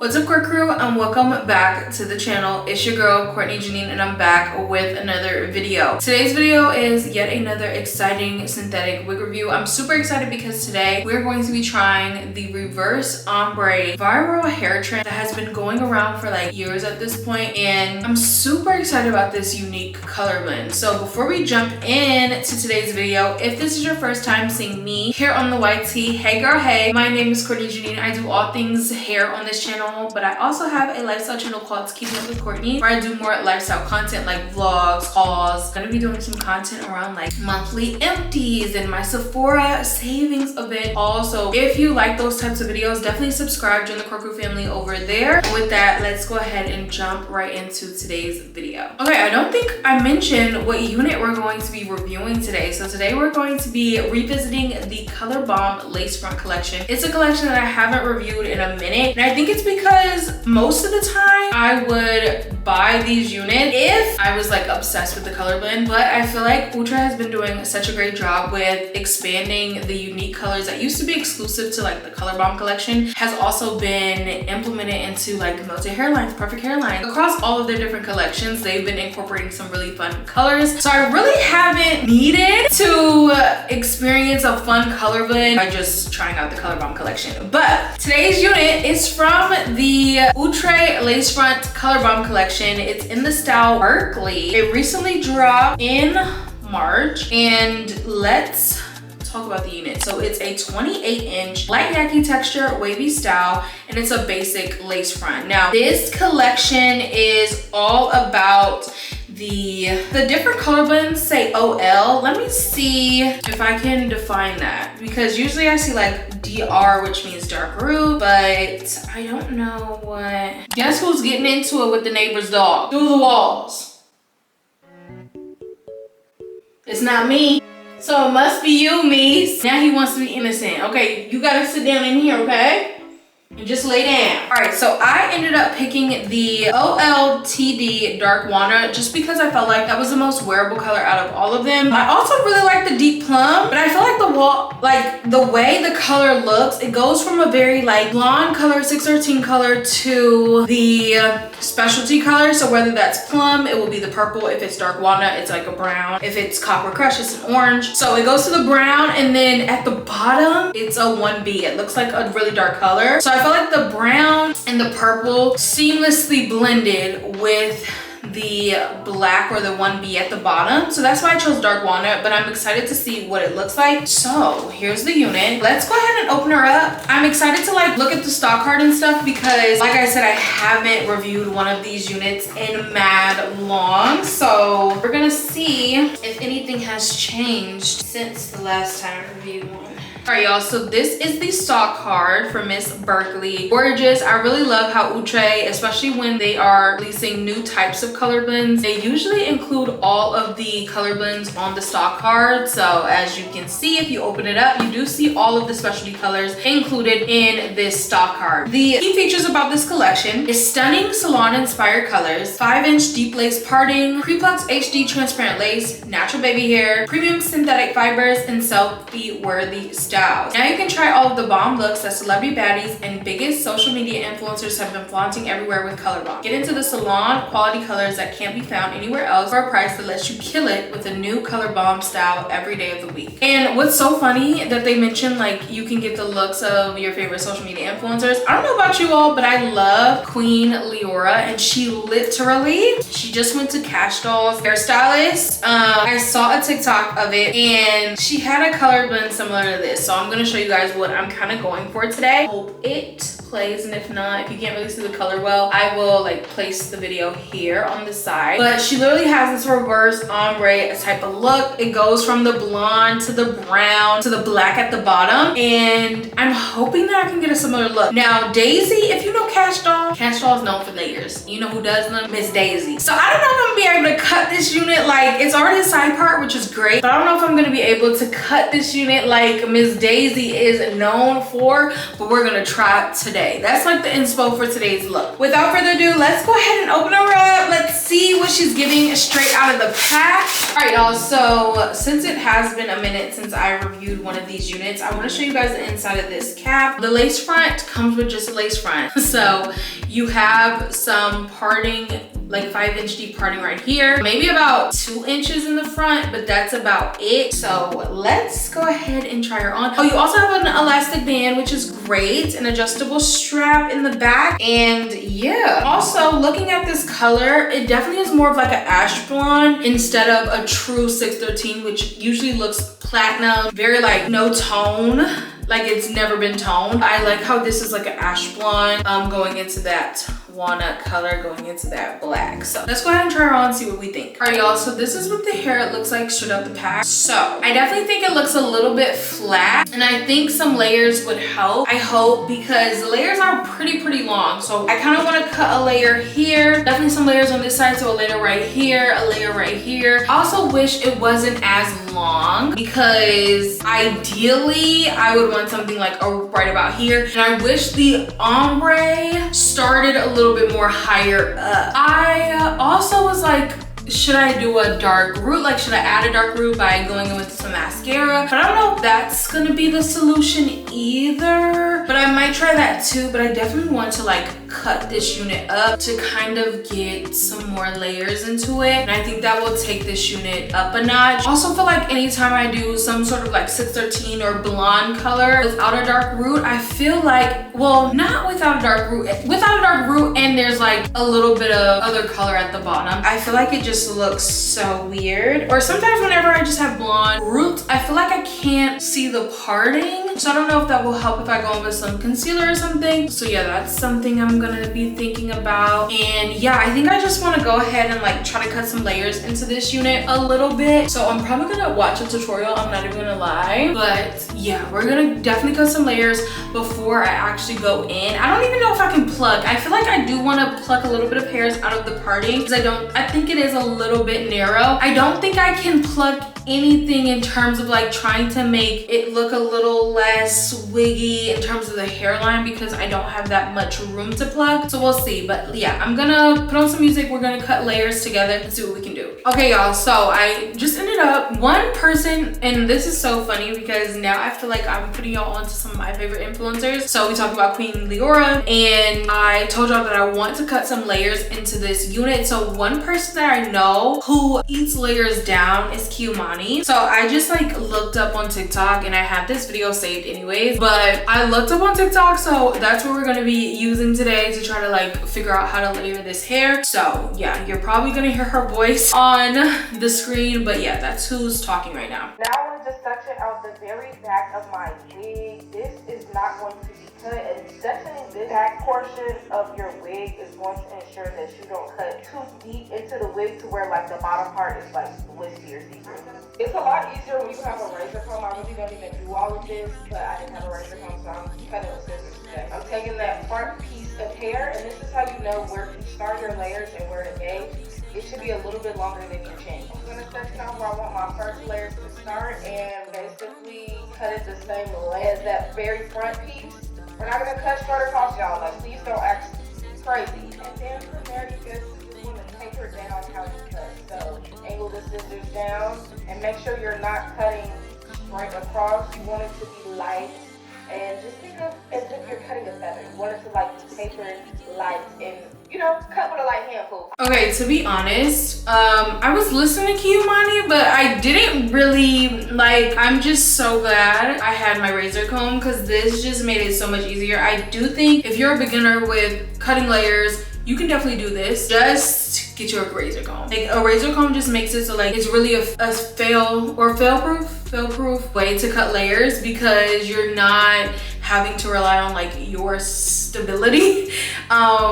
What's up, core crew, and welcome back to the channel. It's your girl Courtney Janine, and I'm back with another video. Today's video is yet another exciting synthetic wig review. I'm super excited because today we're going to be trying the reverse ombre viral hair trend that has been going around for like years at this point, and I'm super excited about this unique color blend. So before we jump in to today's video, if this is your first time seeing me here on the YT, hey girl, hey, my name is Courtney Janine. I do all things hair on this channel, but I also have a lifestyle channel called Keeping Up with Courtney, where I do more lifestyle content like vlogs, hauls. I'm gonna be doing some content around like monthly empties and my Sephora savings event. Also, if you like those types of videos, definitely subscribe, join the core crew family over there. With that, let's go ahead and jump right into today's video. Okay, I don't think I mentioned what unit we're going to be reviewing today. So today we're going to be revisiting the Colorbomb Lacefront collection. It's a collection that I haven't reviewed in a minute, and I think it's because most of the time I would buy these units if I was like obsessed with the color blend, but I feel like Outre has been doing such a great job with expanding the unique colors that used to be exclusive to like the Colorbomb collection, has also been implemented into like melted hairlines, perfect hairlines. Across all of their different collections, they've been incorporating some really fun colors. So I really haven't needed to experience a fun color blend by just trying out the Colorbomb collection. But today's unit is from the Outre Lacefront Colorbomb collection. It's in the style Birkley. It recently dropped in March, and let's talk about the unit. So it's a 28-inch light yaki texture wavy style, and it's a basic lace front. Now this collection is all about the different color blends say OL. Let me see if I can define that, because usually I see like DR, which means dark roux, but I don't know what. Guess who's getting into it with the neighbor's dog through the walls? It's not me. So it must be you, Mies. Now he wants to be innocent. Okay, you gotta sit down in here, okay? And just lay down. All right, so I ended up picking the OLTD Dark Walnut just because I felt like that was the most wearable color out of all of them. I also really like the Deep Plum, but I feel like the way the color looks, it goes from a very like blonde color, 613 color, to the specialty color. So whether that's plum, it will be the purple. If it's dark walnut, it's like a brown. If it's copper crush, it's an orange. So it goes to the brown, and then at the bottom, it's a 1B. It looks like a really dark color. So I felt like the brown and the purple seamlessly blended with the black, or the 1B at the bottom. So that's why I chose dark walnut, but I'm excited to see what it looks like. So here's the unit. Let's go ahead and open her up. I'm excited to like look at the stock card and stuff, because like I said, I haven't reviewed one of these units in mad long. So we're gonna see if anything has changed since the last time I reviewed one. All right, y'all, so this is the stock card for Miss Birkley. Gorgeous. I really love how Outre, especially when they are releasing new types of color blends, they usually include all of the color blends on the stock card. So as you can see, if you open it up, you do see all of the specialty colors included in this stock card. The key features about this collection is stunning salon-inspired colors, 5-inch deep lace parting, pre-plucked HD transparent lace, natural baby hair, premium synthetic fibers, and selfie-worthy styles. Now you can try all of the bomb looks that celebrity baddies and biggest social media influencers have been flaunting everywhere with Colorbomb. Get into the salon quality colors that can't be found anywhere else for a price that lets you kill it with a new Colorbomb style every day of the week. And what's so funny that they mentioned like you can get the looks of your favorite social media influencers. I don't know about you all, but I love Queen Leora, and she just went to Cash Doll's hairstylist. I saw a TikTok of it, and she had a color blend similar to this. So I'm gonna show you guys what I'm kind of going for today. Hope it plays, and if not, if you can't really see the color well, I will like place the video here on the side. But she literally has this reverse ombre type of look. It goes from the blonde to the brown to the black at the bottom, and I'm hoping that I can get a similar look. Now Daisy, if you know Cash Doll, Cash Doll is known for layers. You know who does them? Miss Daisy. So I don't know if I'm gonna be able to cut this unit. Like, it's already a side part, which is great, but I don't know if I'm gonna be able to cut this unit like Miss Daisy is known for, but we're gonna try today. That's like the inspo for today's look. Without further ado, let's go ahead and open her up. Let's see what she's giving straight out of the pack. All right, y'all, so since it has been a minute since I reviewed one of these units, I want to show you guys the inside of this cap. The lace front comes with just a lace front. So you have some parting, like 5-inch deep parting right here, maybe about 2 inches in the front, but that's about it. So let's go ahead and try her on. Oh, you also have an elastic band, which is great, an adjustable strap in the back, and yeah. Also, looking at this color, it definitely is more of like an ash blonde instead of a true 613, which usually looks platinum, very like no tone, like it's never been toned. I like how this is like an ash blonde going into that walnut color, going into that black. So let's go ahead and try her on and see what we think. All right, y'all, so this is what the hair looks like straight out the pack. So I definitely think it looks a little bit flat, and I think some layers would help, I hope, because the layers are pretty long. So I kind of want to cut a layer here, definitely some layers on this side, so a layer right here, a layer right here. I also wish it wasn't as long, because ideally I would want something like right about here, and I wish the ombre started a little bit more higher up. I also was like, should I do a dark root? Like, should I add a dark root by going in with some mascara? But I don't know if that's gonna be the solution either, but I might try that too. But I definitely want to like cut this unit up to kind of get some more layers into it, and I think that will take this unit up a notch. Also feel like anytime I do some sort of like 613 or blonde color without a dark root, I feel like, well, not without a dark root, without a dark root, and there's like a little bit of other color at the bottom, I feel like it just looks so weird. Or sometimes whenever I just have blonde roots, I feel like I can't see the parting, so I don't know if that will help if I go in with some concealer or something. So yeah, that's something I'm gonna be thinking about. And yeah, I think I just want to go ahead and like try to cut some layers into this unit a little bit. So I'm probably gonna watch a tutorial, I'm not even gonna lie, but yeah, we're gonna definitely cut some layers before I actually go in. I don't even know if I can pluck. I feel like I do want to pluck a little bit of hairs out of the parting, because I think it is a little bit narrow. I don't think I can pluck anything in terms of like trying to make it look a little less wiggy in terms of the hairline, because I don't have that much room to plug. So we'll see. But yeah, I'm gonna put on some music, we're gonna cut layers together and see what we can do. Okay, y'all, so I just ended up one person, and this is so funny because now I feel like I'm putting y'all onto some of my favorite influencers. So we talked about Queen Leora, and I told y'all that I want to cut some layers into this unit. So one person that I know who eats layers down is Kiumani. So I just like looked up on TikTok, and I had this video saved anyways, but I looked up on TikTok, so that's what we're gonna be using today to try to like figure out how to layer this hair. So yeah, you're probably gonna hear her voice on the screen, but yeah, that's who's talking right now. Now I want to just section out the very back of my wig. This is not going to be cut, and sectioning this back portion of your wig is going to ensure that you don't cut too deep into the wig to where like the bottom part is like wispy or see-through. It's a lot easier when you have a razor comb. I really don't even do all of this, but I didn't have a razor comb, so I'm cutting with scissors today. I'm taking that front piece of hair, and this is how you know where to start your layers and where to end. It should be a little bit longer than your chin. I'm gonna section out where I want my first layers to start, and basically cut it the same way as that very front piece. We're not gonna cut short across, y'all. Like, please don't act crazy. And then from there, you just want to taper down how you cut. So angle the scissors down, and make sure you're not cutting straight across. You want it to be light, and just think of as if you're cutting a feather. You want it to like taper light, and you know, cut with a light handful. Okay, to be honest, I was listening to Kiumani, but I didn't really like, I'm just so glad I had my razor comb, because this just made it so much easier. I do think if you're a beginner with cutting layers, you can definitely do this. Just get your razor comb. Like, a razor comb just makes it so like it's really a fail-proof way to cut layers, because you're not having to rely on like your stability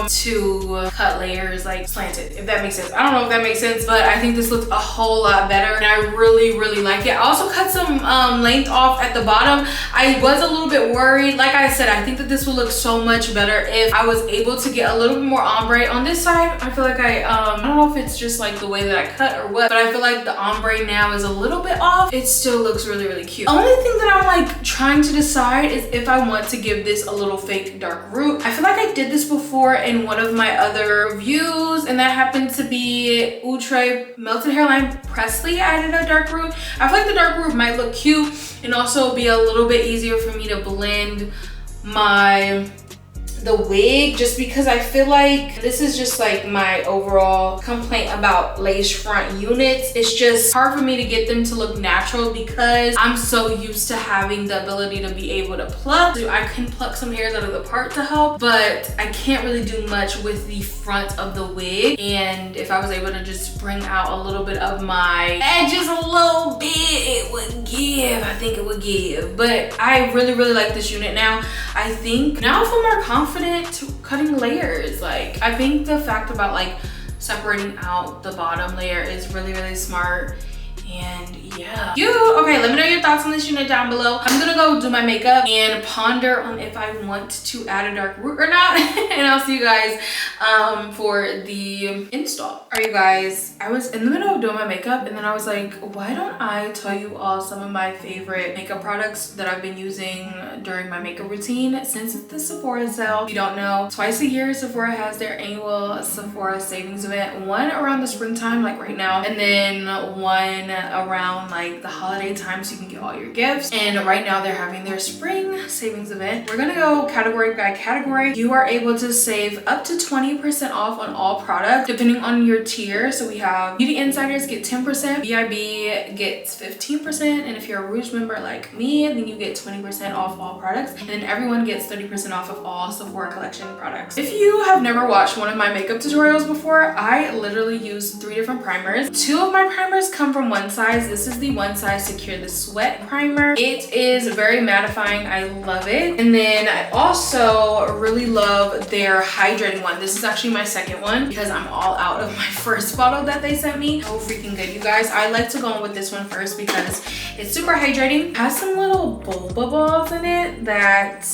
to cut layers like slanted, if that makes sense. I don't know if that makes sense, but I think this looks a whole lot better and I really like it. I also cut some length off at the bottom. I was a little bit worried. Like I said, I think that this will look so much better if I was able to get a little bit more ombre on this side. I feel like I don't know if it's just like the way that I cut or what, but I feel like the ombre now is a little bit off. It still looks really cute. Only thing that I'm like trying to decide is if I want to give this a little fake dark root. I feel like I did this before in one of my other reviews, and that happened to be Outre Melted Hairline Presley. I added a dark root. I feel like the dark root might look cute and also be a little bit easier for me to blend the wig, just because I feel like this is just like my overall complaint about lace front units. It's just hard for me to get them to look natural because I'm so used to having the ability to be able to pluck. I can pluck some hairs out of the part to help, but I can't really do much with the front of the wig. And if I was able to just bring out a little bit of my edges a little bit, it would give. I think it would give. But I really like this unit now. I think now I feel more confident cutting layers. Like, I think the fact about like separating out the bottom layer is really smart. And yeah, okay, let me know your thoughts on this unit down below. I'm gonna go do my makeup and ponder on if I want to add a dark root or not. And I'll see you guys for the install. All right, you guys, I was in the middle of doing my makeup and then I was like, why don't I tell you all some of my favorite makeup products that I've been using during my makeup routine since it's the Sephora sale. If you don't know, twice a year Sephora has their annual Sephora savings event, one around the springtime like right now, and then one around like the holiday time so you can get all your gifts. And right now they're having their spring savings event. We're gonna go category by category. You are able to save up to 20% off on all products depending on your tier. So we have Beauty Insiders get 10%, VIB gets 15%, and if you're a Rouge member like me, then you get 20% off all products, and then everyone gets 30% off of all Sephora collection products. If you have never watched one of my makeup tutorials before, I literally use 3 different primers. 2 of my primers come from one size. This is the One Size Secure the Sweat primer. It is very mattifying. I love it. And then I also really love their hydrating one. This is actually my second one because I'm all out of my first bottle that they sent me. So freaking good, you guys. I like to go in with this one first because it's super hydrating. It has some little boba balls in it that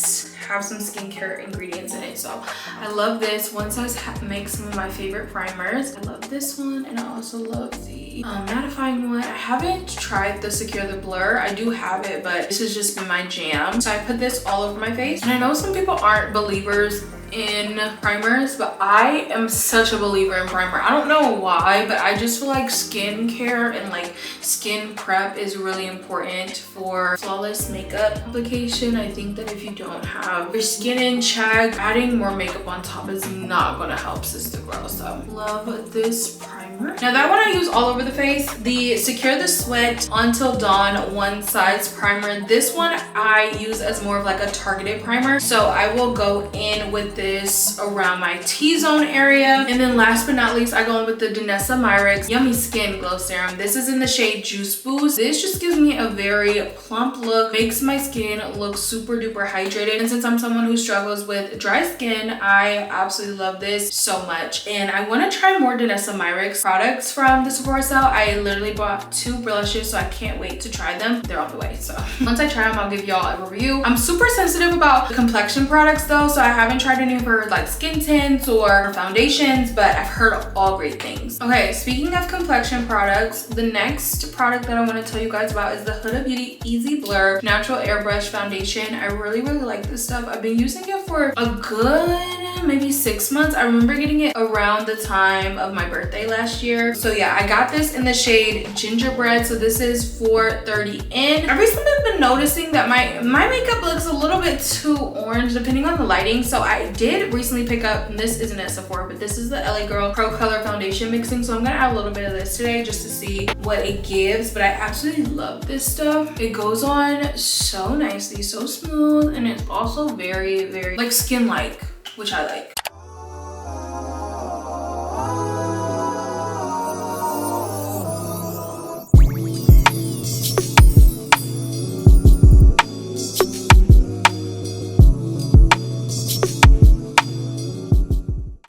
have some skincare ingredients in it. So I love this. One Size makes some of my favorite primers. I love this one, and I also love the mattifying one. I haven't tried the Secure the Blur. I do have it, but this has just been my jam. So I put this all over my face. And I know some people aren't believers in primers, but I am such a believer in primer. I don't know why, but I just feel like skincare and like skin prep is really important for flawless makeup application. I think that if you don't have your skin in check, adding more makeup on top is not gonna help sister girl. So love this primer. Now that one I use all over the face. The Secure the Sweat Until Dawn One Size primer. This one I use as more of like a targeted primer. So I will go in with this around my T-zone area. And then last but not least, I go in with the Danessa Myricks Yummy Skin Glow Serum. This is in the shade Juice Boost. This just gives me a very plump look, makes my skin look super duper hydrated. And since I'm someone who struggles with dry skin, I absolutely love this so much. And I want to try more Danessa Myricks products from the Sephora sale. I literally bought 2 blushes, so I can't wait to try them. They're on the way. So once I try them, I'll give y'all a review. I'm super sensitive about the complexion products though, so I haven't tried any of her like skin tints or foundations, but I've heard all great things. Okay, speaking of complexion products, the next product that I want to tell you guys about is the Huda Beauty Easy Blur Natural Airbrush Foundation. I really like this stuff. I've been using it for a good maybe 6 months. I remember getting it around the time of my birthday last year. So yeah, I got this in the shade Gingerbread. So this is 430 in. I recently been noticing that my makeup looks a little bit too orange depending on the lighting. So I did recently pick up, and this isn't at Sephora, but this is the LA Girl Pro Color Foundation Mixing. So I'm gonna add a little bit of this today just to see what it gives. But I absolutely love this stuff. It goes on so nicely, so smooth, and it's also very like skin-like, which I like.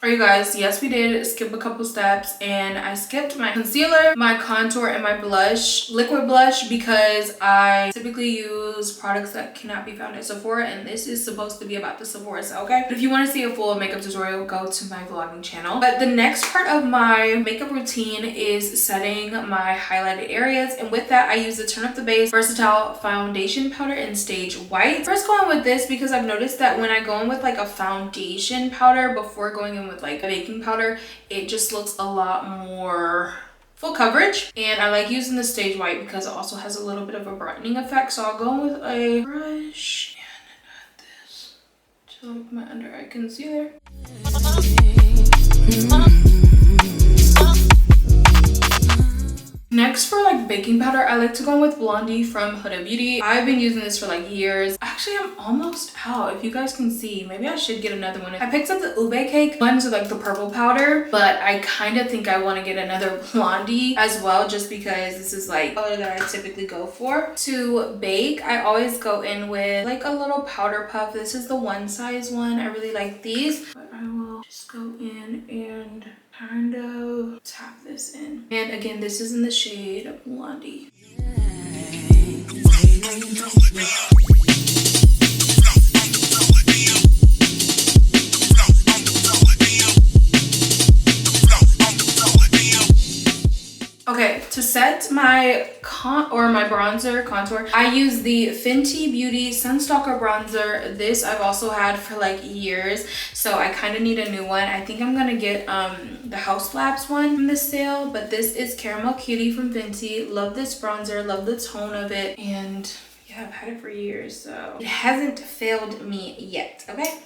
Alright you guys, yes we did skip a couple steps, and I skipped my concealer, my contour, and my blush, liquid blush, because I typically use products that cannot be found at Sephora, and this is supposed to be about the Sephora sale, okay? But if you want to see a full makeup tutorial, go to my vlogging channel. But the next part of my makeup routine is setting my highlighted areas, and with that I use the Turn Up the Base Versatile Foundation Powder in Stage White. First going with this because I've noticed that when I go in with like a foundation powder before going in with like a baking powder, it just looks a lot more full coverage, and I like using the Stage White because it also has a little bit of a brightening effect. So I'll go with a brush and add this to my under eye concealer. Next, for like baking powder, I like to go with Blondie from Huda Beauty. I've been using this for like years. Actually, I'm almost out. If you guys can see, maybe I should get another one. I picked up the Ube Cake ones with like the purple powder, but I kind of think I want to get another Blondie as well, just because this is like the color that I typically go for. To bake, I always go in with like a little powder puff. This is the one size one. I really like these, but I will just go in and kind of tap this in. And again, this is in the shade Blondie. Okay, to set my bronzer contour, I use the Fenty Beauty Sunstalker bronzer. This I've also had for like years, so I kind of need a new one. I think I'm gonna get the House Flaps one from this sale, but this is Caramel Cutie from Fenty. Love this bronzer, love the tone of it, and yeah, I've had it for years, so it hasn't failed me yet, okay?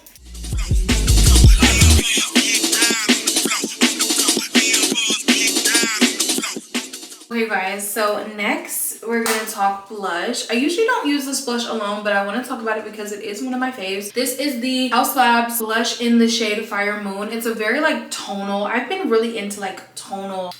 Okay guys, so next we're gonna talk blush. I usually don't use this blush alone, but I want to talk about it because it is one of my faves. This is the House Labs blush in the shade Fire Moon. It's a very like tonal. I've been really into like tonal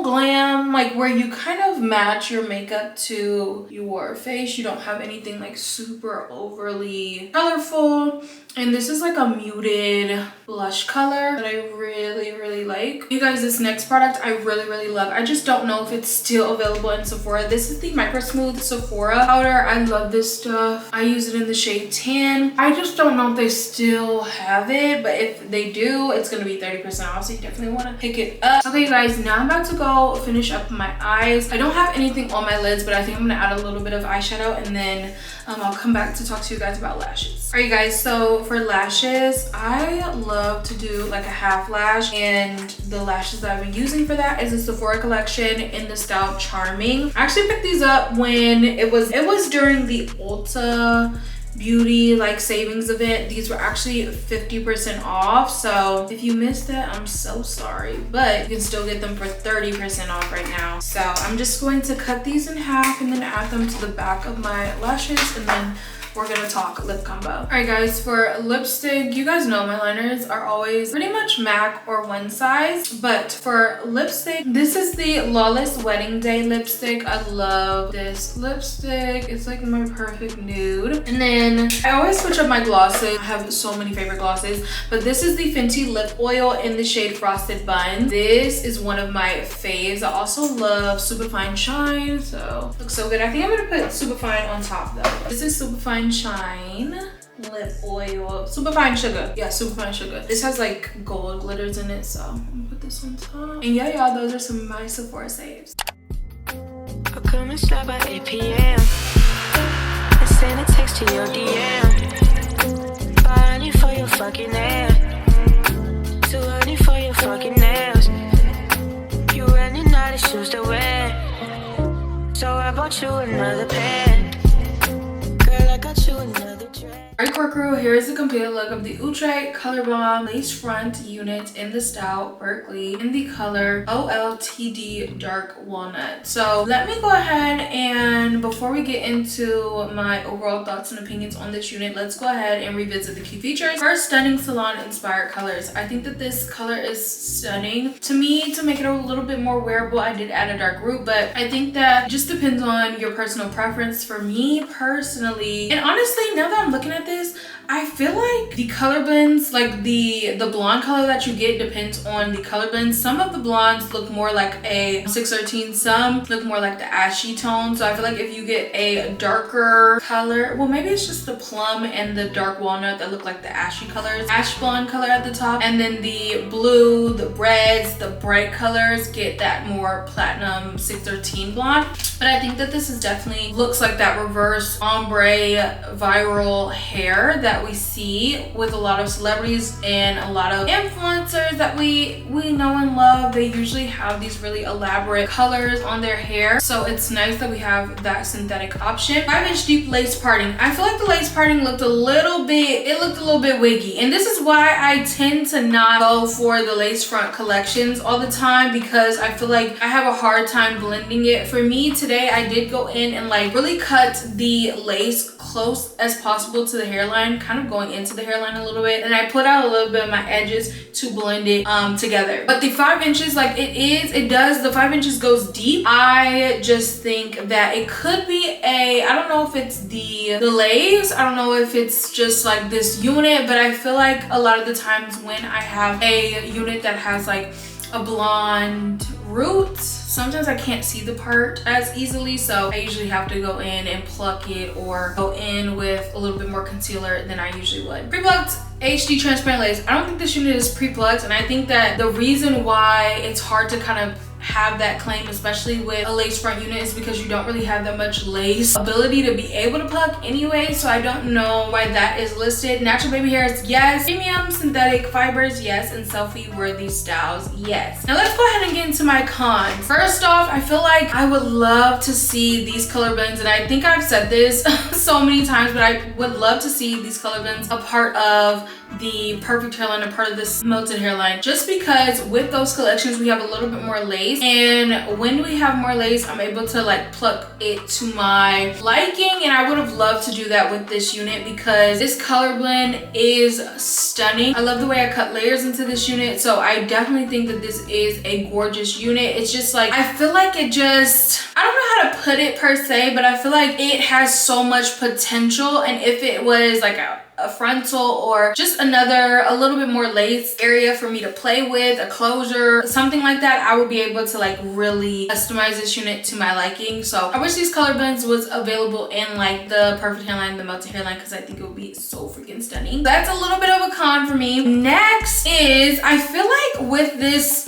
glam, like where you kind of match your makeup to your face. You don't have anything like super overly colorful. And this is like a muted blush color that I really like. You guys, this next product I really love. I just don't know if it's still available in Sephora. This is the Micro Smooth Sephora powder. I love this stuff. I use it in the shade Tan. I just don't know if they still have it, but if they do, it's gonna be 30% off, so you definitely want to pick it up. Okay you guys, now I'm about to go finish up my eyes. I don't have anything on my lids, but I think I'm gonna add a little bit of eyeshadow, and then I'll come back to talk to you guys about lashes. All right guys, so for lashes, I love to do like a half lash, and the lashes that I've been using for that is the Sephora collection in the style Charming. I actually picked these up when it was during the Ulta Beauty like savings event. These were actually 50% off, so if you missed that, I'm so sorry, but you can still get them for 30% off right now. So I'm just going to cut these in half and then add them to the back of my lashes, and then we're gonna talk lip combo. All right guys, for lipstick, you guys know my liners are always pretty much MAC or one size, but for lipstick, this is the Lawless Wedding Day lipstick. I love this lipstick. It's like my perfect nude. And then I always switch up my glosses. I have so many favorite glosses, but this is the Fenty lip oil in the shade Frosted Bun. This is one of my faves. I also love Superfine Shine, so looks so good. I think I'm gonna put Superfine on top though. This is Superfine Shine lip oil. Superfine Sugar. Yeah, Superfine Sugar. This has like gold glitters in it, so I'm gonna put this on top. And yeah, y'all, those are some of my Sephora saves. I'll come and stop by 8 p.m. and send a text to your DM. Buying you for your fucking hair. Too early for your fucking nails. You running out of shoes to wear, so I bought you another pair. Alright core crew, here's the complete look of the Outre Colorbomb lace front unit in the style Birkley in the color OLTD Dark Walnut. So let me go ahead and before we get into my overall thoughts and opinions on this unit, let's go ahead and revisit the key features. First, stunning salon inspired colors. I think that this color is stunning. To me, to make it a little bit more wearable, I did add a dark root, but I think that just depends on your personal preference. For me personally, and honestly, now that I'm looking at this, I feel like the color blends, like the blonde color that you get depends on the color blends. Some of the blondes look more like a 613, some look more like the ashy tone. So I feel like if you get a darker color, well, maybe it's just the plum and the dark walnut that look like the ashy colors, ash blonde color at the top, and then the blue, the reds, the bright colors get that more platinum 613 blonde. But I think that this is definitely looks like that reverse ombre viral hair that we see with a lot of celebrities and a lot of influencers that we know and love. They usually have these really elaborate colors on their hair, so it's nice that we have that synthetic option. 5-inch deep lace parting. I feel like the lace parting looked a little bit wiggy, and this is why I tend to not go for the lace front collections all the time, because I feel like I have a hard time blending it. For me today, I did go in and like really cut the lace close as possible to the hairline, kind of going into the hairline a little bit, and I put out a little bit of my edges to blend it together. But the 5 inches, like the 5 inches goes deep. I just think that it could be I don't know if it's the lace, I don't know if it's just like this unit, but I feel like a lot of the times when I have a unit that has like a blonde roots, sometimes I can't see the part as easily, so I usually have to go in and pluck it or go in with a little bit more concealer than I usually would. Pre-plucked HD transparent lace. I don't think this unit is pre-plucked, and I think that the reason why it's hard to kind of have that claim, especially with a lace front unit, is because you don't really have that much lace ability to be able to pluck anyway, so I don't know why that is listed. Natural baby hairs, yes. Premium synthetic fibers, yes. And selfie worthy styles, yes. Now let's go ahead and get into my cons. First off, I feel like I would love to see these color blends, and I think I've said this so many times, but I would love to see these color blends a part of the perfect hairline, a part of this melted hairline, just because with those collections we have a little bit more lace, and when we have more lace I'm able to like pluck it to my liking, and I would have loved to do that with this unit because this color blend is stunning. I love the way I cut layers into this unit, so I definitely think that this is a gorgeous unit. It's just like, I feel like it just, I don't know how to put it per se, but I feel like it has so much potential, and if it was like a frontal or just a little bit more lace area for me to play with, a closure, something like that, I would be able to like really customize this unit to my liking. So I wish these color blends was available in like the perfect hairline, the melted hairline, because I think it would be so freaking stunning. That's a little bit of a con for me. Next is, I feel like with this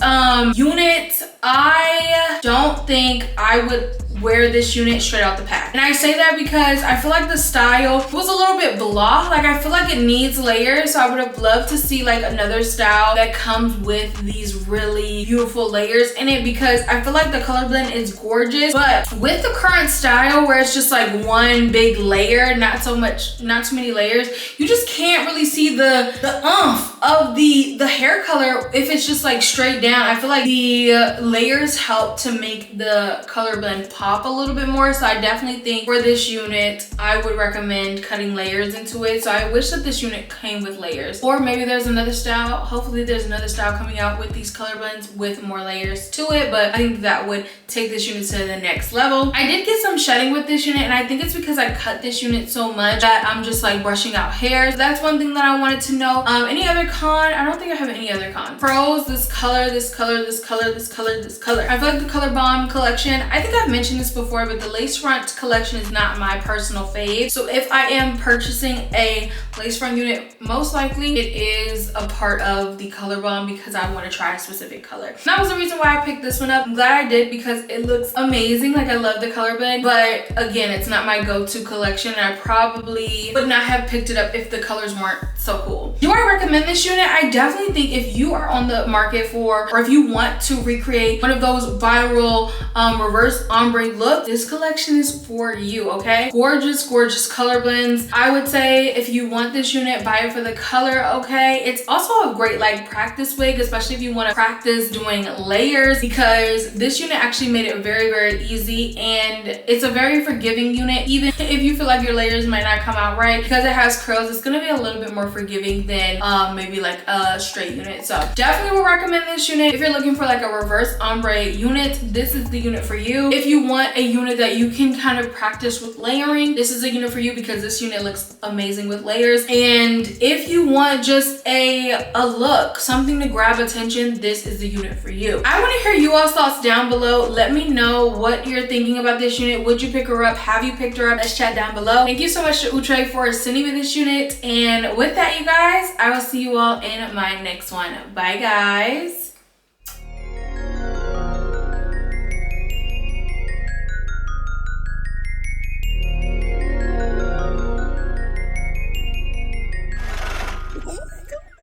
unit, I don't think I would wear this unit straight out the pack. And I say that because I feel like the style was a little bit blah. Like I feel like it needs layers, so I would have loved to see like another style that comes with these really beautiful layers in it, because I feel like the color blend is gorgeous, but with the current style where it's just like one big layer, not too many layers, you just can't really see the oomph of the hair color if it's just like straight down. I feel like the layers help to make the color blend pop a little bit more, so I definitely think for this unit I would recommend cutting layers into it. So I wish that this unit came with layers, or maybe there's another style. Hopefully there's another style coming out with these color blends with more layers to it, but I think that would take this unit to the next level. I did get some shedding with this unit, and I think it's because I cut this unit so much that I'm just like brushing out hair. So that's one thing that I wanted to know. Any other con? I don't think I have any other cons. Pros, this color, this color, this color, this color, this color. I feel like the Colorbomb collection, I think I've mentioned this before, but the lace front collection is not my personal fave. So if I am purchasing a lace front unit, most likely it is a part of the Colorbomb because I want to try a specific color. And that was the reason why I picked this one up. I'm glad I did because it looks amazing. Like I love the color blend, but again, it's not my go-to collection, and I probably would not have picked it up if the colors weren't so cool. Do I recommend this unit? I definitely think if you are on the market for, or if you want to recreate one of those viral reverse ombre look, this collection is for you, okay? Gorgeous, gorgeous color blends. I would say if you want this unit, buy it for the color, okay? It's also a great like practice wig, especially if you want to practice doing layers, because this unit actually made it very, very easy, and it's a very forgiving unit. Even if you feel like your layers might not come out right, because it has curls, it's gonna be a little bit more forgiving than maybe like a straight unit. So definitely would recommend this unit. If you're looking for like a reverse ombre unit, this is the unit for you. If you want a unit that you can kind of practice with layering, this is a unit for you because this unit looks amazing with layers. And if you want just a look, something to grab attention, this is the unit for you. I want to hear you all's thoughts down below. Let me know what you're thinking about this unit. Would you pick her up? Have you picked her up? Let's chat down below. Thank you so much to Outre for sending me this unit. And with that, you guys, I will see you all in my next one. Bye, guys.